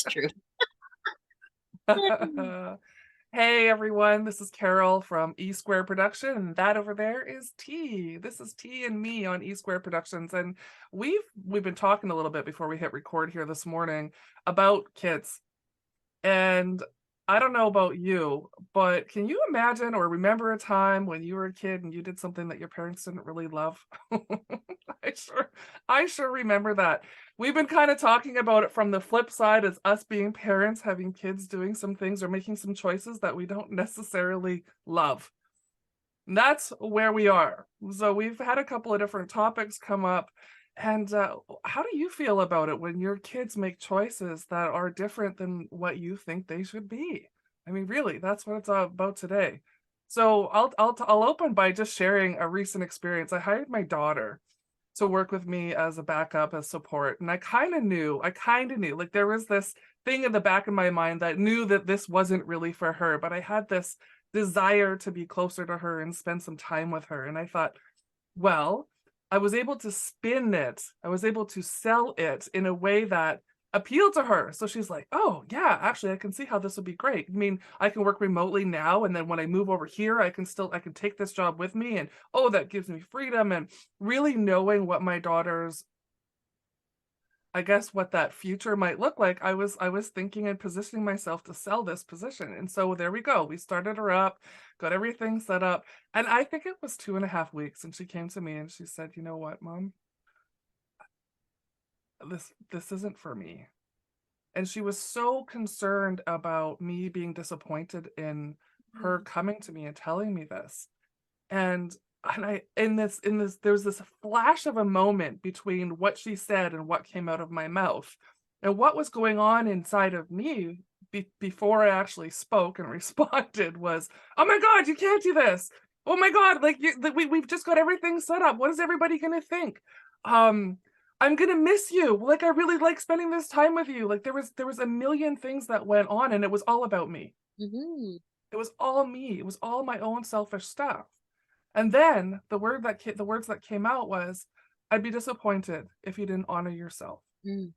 true. Hey everyone, this is Carol from E Square Production, and that over there is T. This is T and me on E Square Productions, and we've been talking a little bit before we hit record here this morning about kids. And I don't know about you, but can you imagine or remember a time when you were a kid and you did something that your parents didn't really love? I sure I sure remember that. We've been kind of talking about it from the flip side as us being parents, having kids doing some things or making some choices that we don't necessarily love. And that's where we are. So we've had a couple of different topics come up. And how do you feel about it when your kids make choices that are different than what you think they should be? I mean, really, that's what it's all about today. So I'll open by just sharing a recent experience. I hired my daughter to work with me as a backup, as support, and I kind of knew, like there was this thing in the back of my mind that knew that this wasn't really for her, but I had this desire to be closer to her and spend some time with her. And I thought, well, I was able to spin it. I was able to sell it in a way that appealed to her. So she's like, "Oh, yeah, actually I can see how this would be great. I mean, I can work remotely now and then when I move over here, I can take this job with me and oh, that gives me freedom." And really knowing what my daughter's I guess what that future might look like, I was thinking and positioning myself to sell this position. And so there we go. We started her up, got everything set up. And I think it was 2.5 weeks. And she came to me and she said, "You know what, Mom? This isn't for me." And she was so concerned about me being disappointed in her Mhm. coming to me and telling me this. And I in this there was this flash of a moment between what she said and what came out of my mouth. And what was going on inside of me before I actually spoke and responded was, "Oh my God, you can't do this. Oh my God, like we've just got everything set up. What is everybody gonna think? Um, I'm gonna miss you. Like I really like spending this time with you." Like there was a million things that went on and it was all about me. Mhm. It was all me. It was all my own selfish stuff. And then the words that came out was, "I'd be disappointed if you didn't honor yourself." Mm.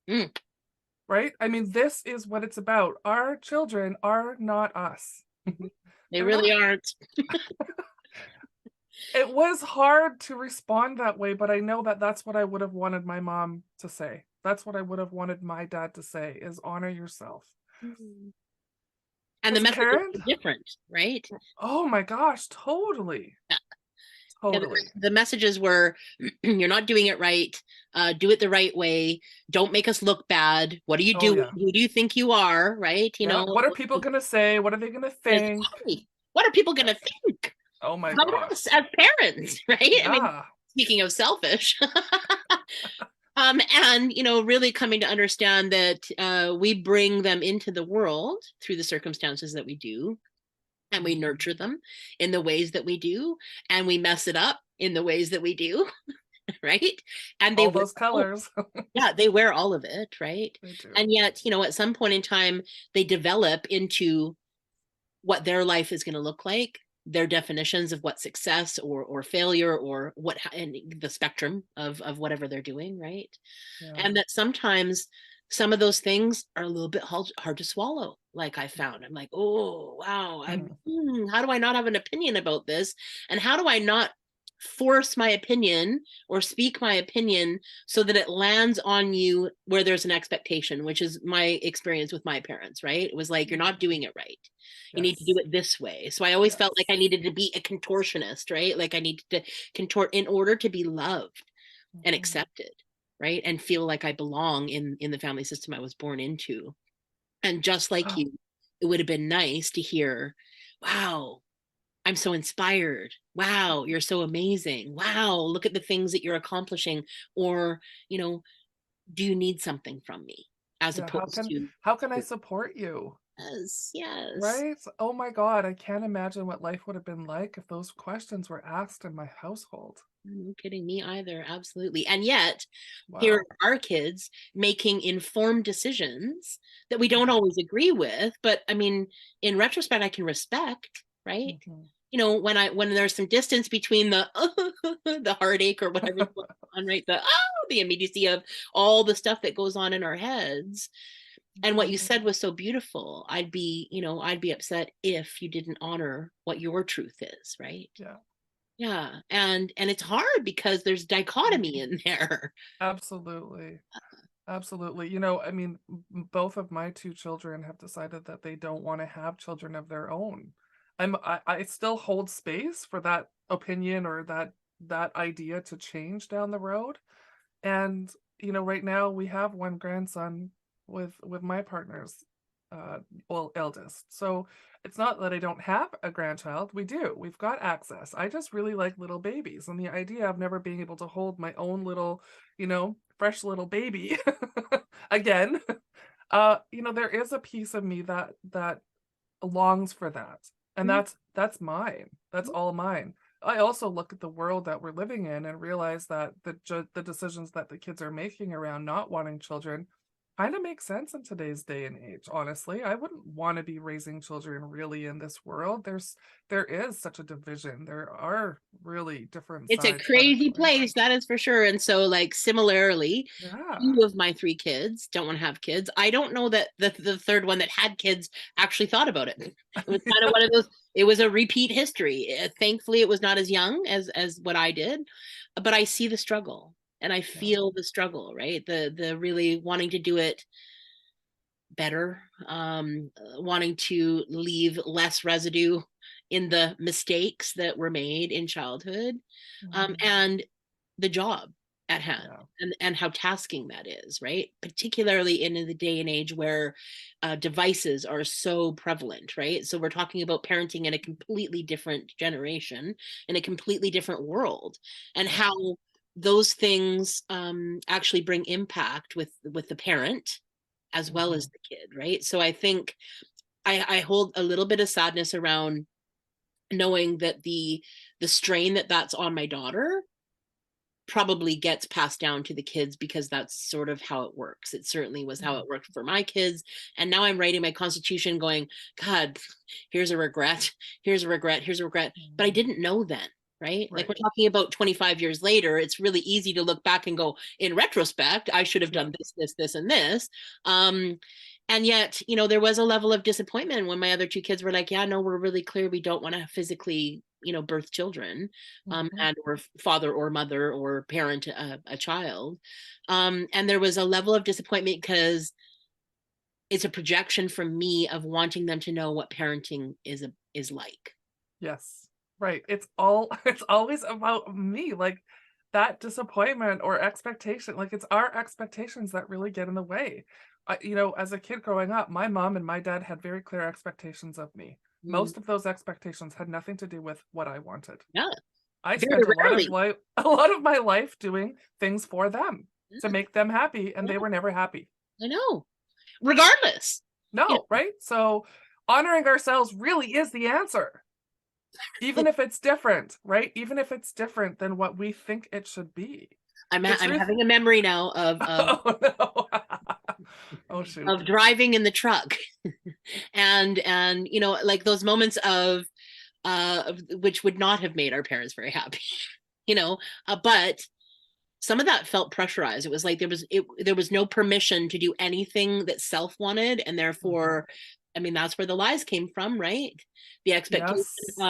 Mm. Right? I mean, this is what it's about. Our children are not us. Mhm. They They're really not. aren't. It was hard to respond that way, but I know that that's what I would have wanted my mom to say. That's what I would have wanted my dad to say is honor yourself. Mhm. And the As a message is parent, different, right? oh my gosh, totally. Yeah. Yeah, Totally. the messages were, you're not doing it right. Do it the right way. Don't make us look bad. What are you Oh doing? yeah. Who do you think you are? Right? Yeah. What are people gonna say? What are they gonna think? Exactly. What are people Yeah. going to think Oh my about us gosh. as parents? Right? I mean, Yeah. speaking of selfish, and really coming to understand that we bring them into the world through the circumstances that we do, and we Mhm. nurture them in the ways that we do, and we mess it up in the ways that we do, right? And they All wear, those colors. yeah, they wear all of it, right? They do. And yet, at some point in time, they develop into what their life is going to look like, their definitions of what success or failure or what and the spectrum of whatever they're doing, right? Yeah. And that sometimes some of those things are a little bit hard to swallow, like I found. I'm like, oh wow, Mhm. how do I not have an opinion about this, and how do I not force my opinion or speak my opinion so that it lands on you where there's an expectation, which is my experience with my parents, right? It was like, you're not Mhm. doing it right, you need to do Yes. it this way. So I always felt like Yes. I needed to be a contortionist, right? Like I needed to contort in order to be loved and Mhm. accepted, right? And feel like I belong in the family system I was born into. And just like Oh, you, it would have been nice to hear, wow, I'm so inspired. Wow, you're so amazing. Wow, look at the things that you're accomplishing. Or, you know, do you need something from me? As yeah. opposed to, How can I support you? yes, yes. Right? Oh my God. I can't imagine what life would have been like if those questions were asked in my household. No kidding, me either. Absolutely. And yet, here Wow. are our kids making informed decisions that we don't Mhm. always agree with. But I mean, in retrospect, I can respect, right? Mhm. When there's some distance between the the heartache or whatever's going on, right? The immediacy of all the stuff that goes on in our heads. And what you said was so beautiful. I'd be upset if you didn't honor what your truth is, right? Yeah. Yeah. And it's hard because there's dichotomy in there. Absolutely. Absolutely. I mean, both of my two children have decided that they don't want to have children of their own. I still hold space for that opinion or that idea to change down the road. And right now we have one grandson with my partner's eldest. So it's not that I don't have a grandchild. We do. We've got access. I just really like little babies, and the idea of never being able to hold my own little, fresh little baby again. There is a piece of me that longs for that. And Mhm. that's mine. That's all mine. I also look at the world that we're living in and realize that the decisions that the kids are making around not wanting children kind of makes sense in today's day and age. Honestly, I wouldn't want to be raising children really in this world. There is such a division. There are really different It's a sides that are crazy going on. place, that is for sure. And so, like, similarly, Yeah. two of my three kids don't want to have kids. I don't know that the third one that had kids actually thought about it. It was kind of one of those, it was a repeat history. Thankfully, it was not as young as what I did, but I see the struggle and I Yeah. feel the struggle, right? The really wanting to do it better, wanting to leave less residue in the mistakes that were made in childhood, Mhm. and the job at hand, Yeah. and how tasking that is, right? Particularly in the day and age where devices are so prevalent, right? So we're talking about parenting in a completely different generation, in a completely different world, and Yeah. how those things actually bring impact with the parent as well as Mhm. the kid, right? So I think I hold a little bit of sadness around knowing that the strain that's on my daughter probably gets passed down to the kids, because that's sort of how it works. It certainly was how Mhm. it worked for my kids. And now I'm writing my constitution going, God, here's a regret, here's a regret, here's a regret. But I Mhm. didn't know then, right? Like, we're Right. talking about 25 years later. It's really easy to look back and go, in retrospect, I should have Yeah. done this, and this. And yet, there was a level of disappointment when my other two kids were like, yeah, no, we're really clear we don't want to physically, birth children, Mhm. and or father or mother or parent a child. And there was a level of disappointment because it's a projection from me of wanting them to know what parenting is like. Yes. Right. It's all it's always about me. Like that disappointment or expectation, like it's our expectations that really get in the way. As a kid growing up, my mom and my dad had very clear expectations of me. Mm, Most of those expectations had nothing to do with what I wanted. yeah, I very spent a lot of rarely. life a lot of my life doing things for them to Yeah, make them happy, and they yeah, were never happy. I know. Regardless, you No, right? So honoring ourselves really is the answer. know, Even if it's different, right? Even if it's different than what we think it should be. The I'm truth having a memory now Oh, no. Oh, shoot. of driving in the truck, and like those moments of which would not have made our parents very happy, you know but some of that felt pressurized. It was like there was no permission to do anything that self wanted, and Mhm. therefore, I mean, that's where the lies came from, right? The expectation Yes.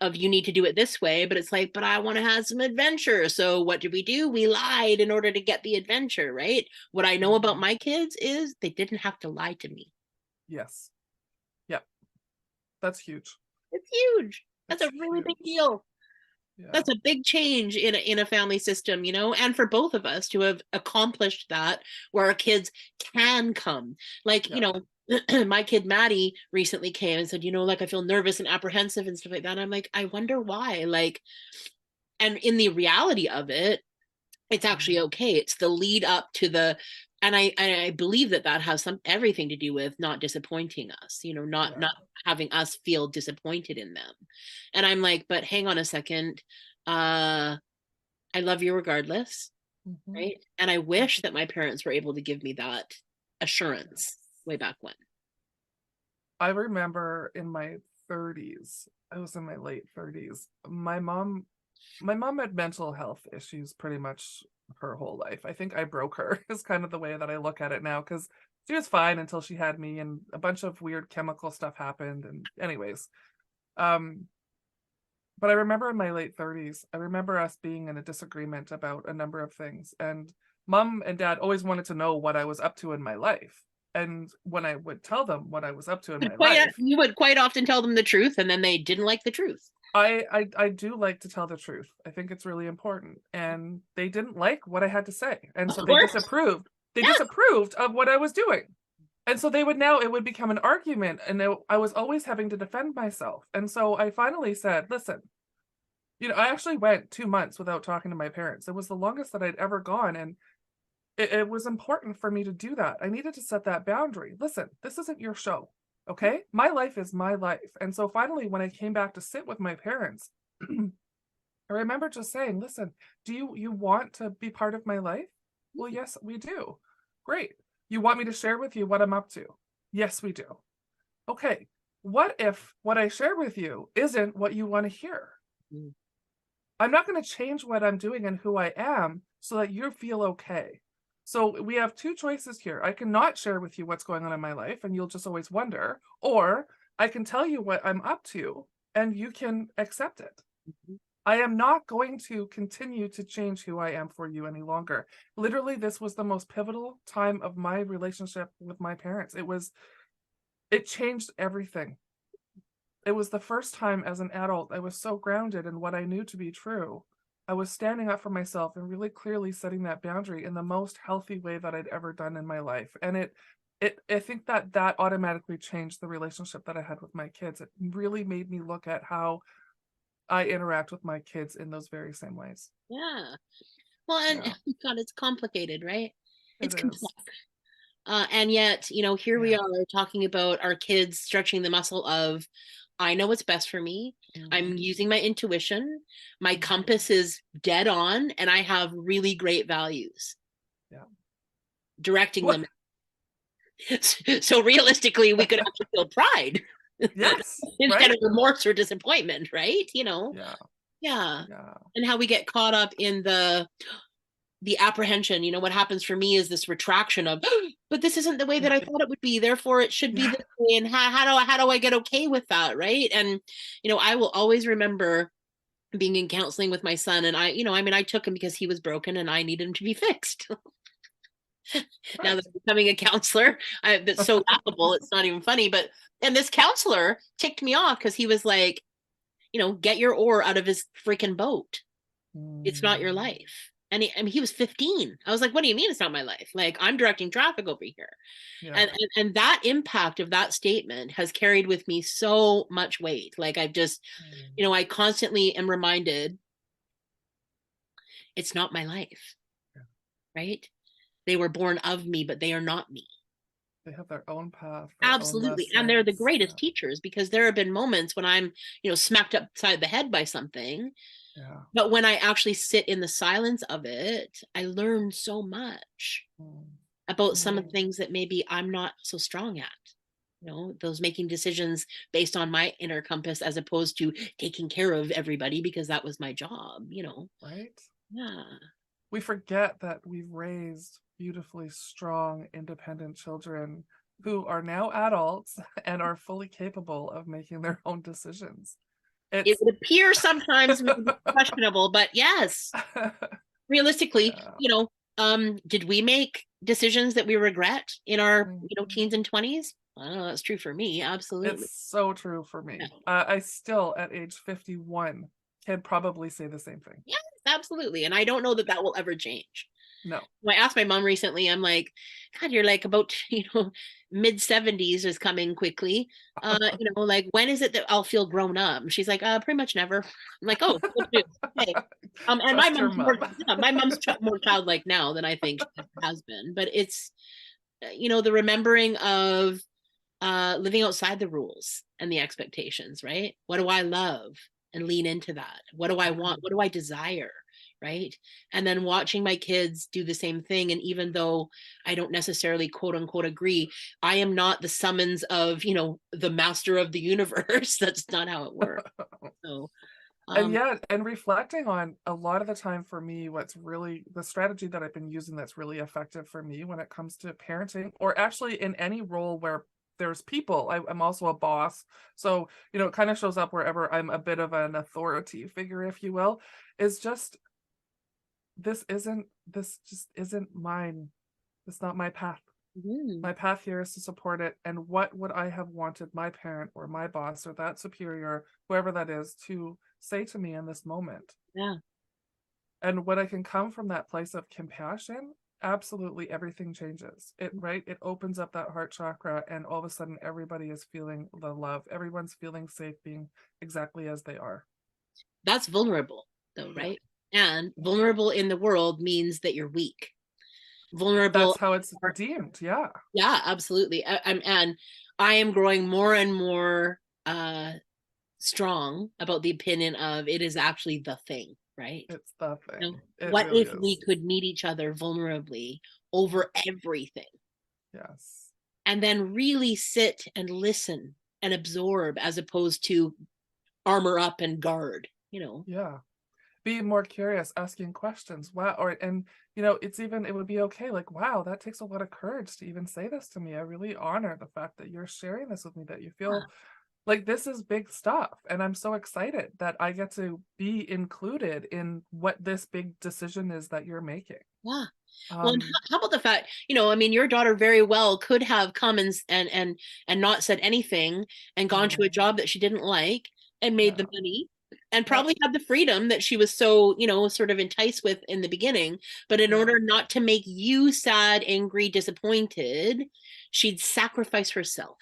of you need to do it this way, but it's like, but I want to have some adventure. So what did we do? We lied in order to get the adventure, right? What I know about Mhm. my kids is they didn't have to lie to me. Yes. Yep. That's huge. It's huge. That's It's a really big huge. deal. Yeah. That's a big change in a family system, and for both of us to have accomplished that, where our kids can come, like, Yeah. my kid Maddie recently came and said, like, I feel nervous and apprehensive and stuff like that. And I'm like, I wonder why. Like, and in the reality of it, it's actually Mhm. okay. It's the lead up to the, and I believe that has everything to do with not disappointing us, not Yeah. having us feel disappointed in them. And I'm like, but hang on a second. uh I love you regardless, Mhm. right? And I wish that my parents were able to give me that assurance Yes. way back when. I remember in my 30s, I was in my late 30s. My mom My mom had mental health issues pretty much her whole life. I think I broke her is kind of the way that I look at it now, because she was fine until she had me, and a bunch of weird chemical stuff happened. And anyways, um, but I remember in my late 30s, I remember us being in a disagreement about a number of things, and mom and dad always wanted to know what I was up to in my life. And when I would tell them what I was up to in my life, You would quite often tell them the truth, and then they didn't like the truth. I do like to tell the truth. I think it's really important. And they didn't like what I had to say. And Of so they course. disapproved. They Yeah. disapproved of what I was doing. And so it would become an argument, and I was always having to defend myself. And so I finally said, listen, I actually went 2 months without talking to my parents. It was the longest that I'd ever gone. And it was important for me to do that. I needed to set that boundary. Listen, this isn't your show. Okay. My life is my life. And so finally, when I came back to sit with my parents, I remember just saying, listen, do you want to be part of my life? Well, yes, we do. Great. You want me to share with you what I'm up to? Yes, we do. Okay. What if what I share with you isn't what you want to hear? Mm. I'm not going to change what I'm doing and who I am so that you feel okay. So we have two choices here. I cannot share with you what's going on in my life and you'll just always wonder, or I can tell you what I'm up to and you can accept it. Mhm. I am not going to continue to change who I am for you any longer. Literally, this was the most pivotal time of my relationship with my parents. It changed everything. It was the first time as an adult I was so grounded in what I knew to be true. I was standing up for myself and really clearly setting that boundary in the most healthy way that I'd ever done in my life. And I think that automatically changed the relationship that I had with my kids. It really made me look at how I interact with my kids in those very same ways. Yeah. Well, and Yeah, God, it's complicated, right? it It's complex. is. And yet, here we Yeah. are talking about our kids stretching the muscle of, I know what's best for me. I'm Mhm. using my intuition. My Mhm. compass is dead on, and I have really great values Yeah. directing What? them. So realistically, we could actually feel pride Yes. instead Right? of remorse or disappointment, right? Yeah. Yeah. Yeah. And how we get caught up in the apprehension. What happens for me is this retraction of, but this isn't the way that Yeah. I thought it would be, therefore it should be Yeah. this way. And how do I get okay with that, right? And I will always remember being in counseling with my son, and I took him because he was broken and I needed him to be fixed. Now that Right. I'm becoming a counselor, that's so laughable, it's not even funny. And this counselor ticked me off because he was like, get your oar out of his freaking boat. It's not your Mm. life. And he was 15. I was like, what do you mean it's not my life? Like, I'm directing traffic over here. Yeah. And that impact of that statement has carried with me so much weight. Like, I've just, Mm. I constantly am reminded it's not my life, Yeah. right? They were born of me, but they are not me. They have their own path, their own Absolutely. And they're the lessons. Yeah. greatest teachers, because there have been moments when I'm, smacked upside the head by something. Yeah. But when I actually sit in the silence of it, I learn so much Mm. about some of the Mm. things that maybe I'm not so strong at. Those making decisions based on my inner compass as opposed to taking care of everybody because that was my job. Right? Yeah. We forget that we've raised beautifully strong, independent children who are now adults and are fully capable of making their own decisions. It It's would appear sometimes maybe questionable, but yes, realistically, yeah. did we make decisions that we regret in our, Mhm. teens and 20s? I don't know, that's true for me. Absolutely. It's so true for Yeah. me. I still, at age 51, can probably say the same thing. Yes, absolutely. And I don't know that that will ever change. No. I asked my mom recently, I'm like, God, you're like about, mid 70s is coming quickly. Like, when is it that I'll feel grown up? And she's like, pretty much never. I'm like, oh, good news. Okay. And my Trust your mom's more, mom. yeah, my mom's more childlike now than I think she has been. But it's, the remembering of living outside the rules and the expectations, right? What do I love? And lean into that. What do I want? What do I desire? Right. And then watching my kids do the same thing. And even though I don't necessarily quote unquote agree, I am not the summons of, the master of the universe. That's not how it works. So And yeah, and reflecting on a lot of the time for me, what's really the strategy that I've been using that's really effective for me when it comes to parenting, or actually in any role where there's people. I'm also a boss. So, it kind of shows up wherever I'm a bit of an authority figure, if you will, is just this just isn't mine. It's not my path. Mhm. My path here is to support it. And what would I have wanted my parent or my boss or that superior, whoever that is, to say to me in this moment? Yeah. And when I can come from that place of compassion, absolutely everything changes. It opens up that heart chakra, and all of a sudden everybody is feeling the love. Everyone's feeling safe being exactly as they are. That's vulnerable though, Yeah. right? And vulnerable in the world means that you're weak. Vulnerable. That's how it's deemed. Yeah. Yeah, absolutely. And I am growing more and more strong about the opinion of it is actually the thing, right? It's the You know, thing. It what really if we is. could meet each other vulnerably over everything Yes. and then really sit and listen and absorb as opposed to armor up and guard, you know? Yeah. Being more curious, asking questions. Wow. And it would be okay. Like, wow, that takes a lot of courage to even say this to me. I really honor the fact that you're sharing this with me, that you Yeah. feel like this is big stuff. And I'm so excited that I get to be included in what this big decision is that you're making. Yeah. Well, and Um, how about the fact, I mean, your daughter very well could have come and not said anything and gone to a no, job that she didn't like and made yeah, the money and yeah, probably had the freedom that she was so, sort of enticed with in the beginning. But in yeah. order not to make you sad, angry, disappointed, she'd sacrifice herself.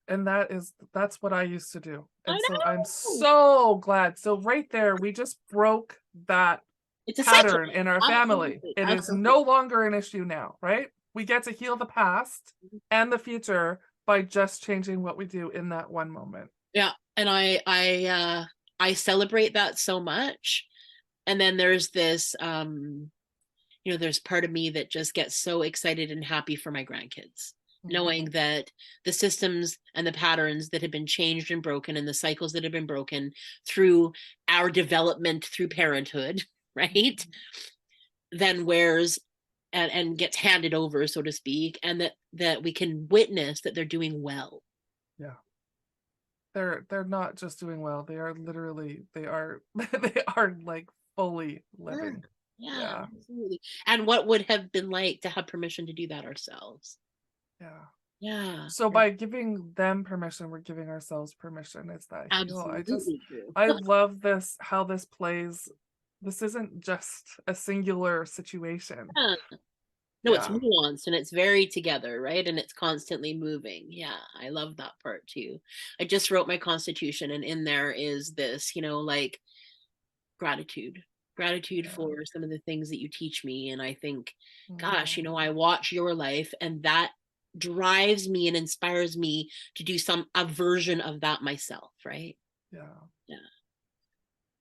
And that's what I used to do. I And so I'm know. so glad. So right there, we just broke that It's a cycle. pattern in our family. Absolutely. It is Absolutely. no longer an issue now, right? We get to heal the past and the future by just changing what we do in that one moment. Yeah. And I celebrate that so much. And then there's this there's part of me that just gets so excited and happy for my grandkids, Mhm. knowing that the systems and the patterns that have been changed and broken and the cycles that have been broken through our development through parenthood, right? Then wears and gets handed over, so to speak, and that we can witness that they're doing well. Yeah. They're not just doing well. They are literally they are they are like fully Yeah, living. yeah, Yeah. absolutely. And what would have been like to have permission to do that ourselves? Yeah. Yeah, So by giving them permission, we're giving ourselves permission. It's that heal. absolutely true. I love this, how this plays. This isn't just a singular situation. Yeah. No, it's Yeah. nuanced and it's very together, right? And it's constantly moving. Yeah, I love that part too. I just wrote my constitution, and in there is this, like gratitude. Gratitude Yeah. for some of the things that you teach me. And I think, gosh, Mm, I watch your life and that drives me and inspires me to do a version of that myself, right? yeah. Yeah.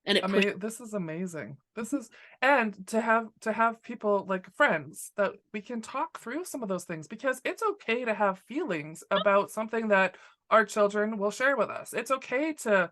And I it pushes. mean, this is amazing. This is, and to have people like friends that we can talk through some of those things, because it's okay to have feelings about something that our children will share with us. It's okay to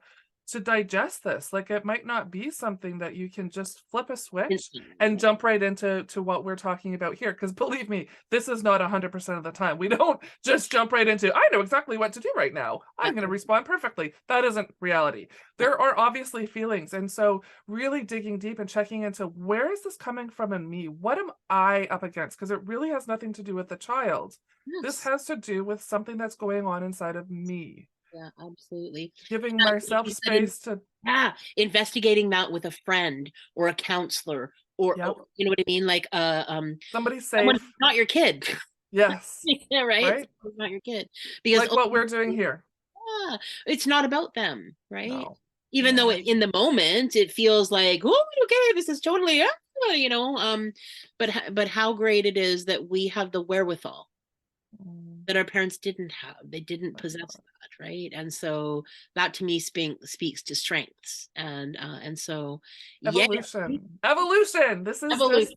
digest this. Like, it might not be something that you can just flip a switch and jump right into what we're talking about here, because believe me, this is not 100% of the time. We don't just jump right into, I know exactly what to do right now, I'm going to respond perfectly. That isn't reality. There are obviously feelings. And so really digging deep and checking into, where is this coming from in me? What am I up against? Because it really has nothing to do with the child. This Yes. has to do with something that's going on inside of me. Yeah, absolutely. Giving Yeah, like myself you said, space to, yeah, investigating that with a friend or a counselor, or yep, you know what I mean, like somebody someone safe. who's not your kid. Yes, Yeah, right. right? Someone who's not your kid, because Like what we're doing here. yeah, it's not about them, right? No, Even though no. in the moment it feels like, oh, okay, this is totally, but how great it is that we have the wherewithal Mm, that our parents didn't have. They didn't that's possess right. that, right? And so that to me speaks to strengths. And so yeah, Evolution. Evolution. This is just evolution.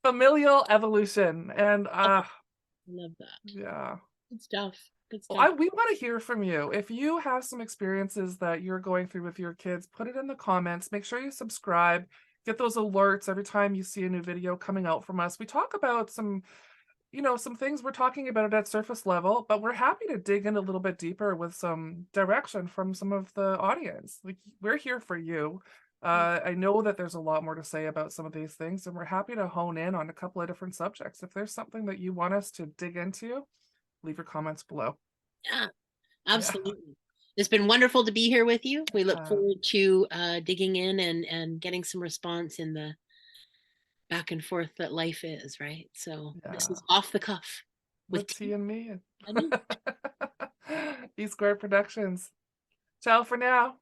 familial evolution. And I love that. yeah. Good stuff. Good Well, stuff. we want to hear from you. If you have some experiences that you're going through with your kids, put it in the comments. Make sure you subscribe. Get those alerts every time you see a new video coming out from us. We talk about some, some things we're talking about it at surface level, but we're happy to dig in a little bit deeper with some direction from some of the audience. Like, we're here for you. I know that there's a lot more to say about some of these things, and we're happy to hone in on a couple of different subjects. If there's something that you want us to dig into, leave your comments below. Yeah, Yeah. absolutely. It's been wonderful to be here with you. We look Uh, forward to digging in and getting some response in the back and forth that life is, right? So this yeah. is off the cuff with With T and me. Tiffany. E Square Productions. Ciao for now.